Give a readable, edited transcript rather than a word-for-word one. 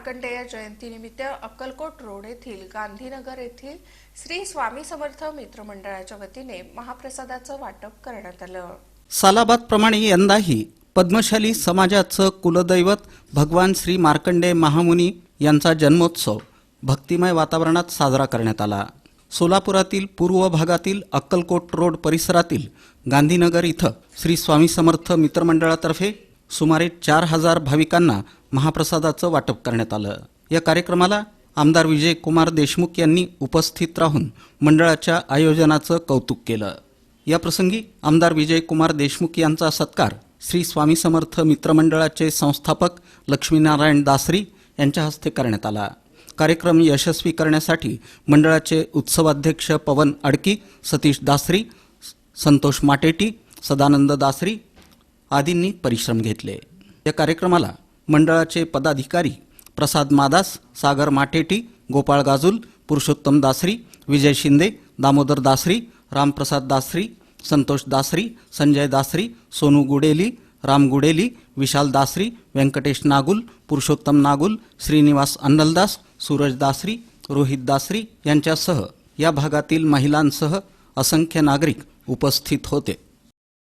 मार्कंडेय जयंतीनिमित्त अक्कलकोट रोड येथील गांधीनगर येथील श्री स्वामी समर्थ मित्र मंडळाच्या वतीने महाप्रसादाचं वाटप करण्यात आलं। सालाबादप्रमाणे यंदाही पद्मशाली समाजाचं कुलदैवत भगवान श्री मार्कंडेय महामुनी यांचा जन्मोत्सव भक्तिमय वातावरणात साजरा करण्यात आला। सोलापुरातील पूर्व भागातील अक्कलकोट रोड परिसरातील गांधीनगर इथं श्री स्वामी समर्थ मित्रमंडळातर्फे सुमारे 4000 भाविकांना महाप्रसादाचं वाटप करण्यात आलं। या कार्यक्रमाला आमदार विजय कुमार देशमुख यांनी उपस्थित राहून मंडळाच्या आयोजनाचं कौतुक केलं। या प्रसंगी आमदार विजय कुमार देशमुख यांचा सत्कार श्री स्वामी समर्थ मित्रमंडळाचे संस्थापक लक्ष्मीनारायण दासरी यांच्या हस्ते करण्यात आला। कार्यक्रम यशस्वी करण्यासाठी मंडळाचे उत्सवाध्यक्ष पवन अडकी, सतीश दासरी, संतोष माटेटी, सदानंद दासरी आदींनी परिश्रम घेतले। या कार्यक्रमाला मंडळाचे पदाधिकारी प्रसाद मादास, सागर माटेटी, गोपाळ गाजुल, पुरुषोत्तम दासरी, विजय शिंदे, दामोदर दासरी, रामप्रसाद दासरी, संतोष दासरी, संजय दासरी, सोनू गुडेली, राम गुडेली, विशाल दासरी, व्यंकटेश नागुल, पुरुषोत्तम नागुल, श्रीनिवास अन्नलदास, सूरज दासरी, रोहित दासरी यांच्यासह या भागातील महिलांसह असंख्य नागरिक उपस्थित होते।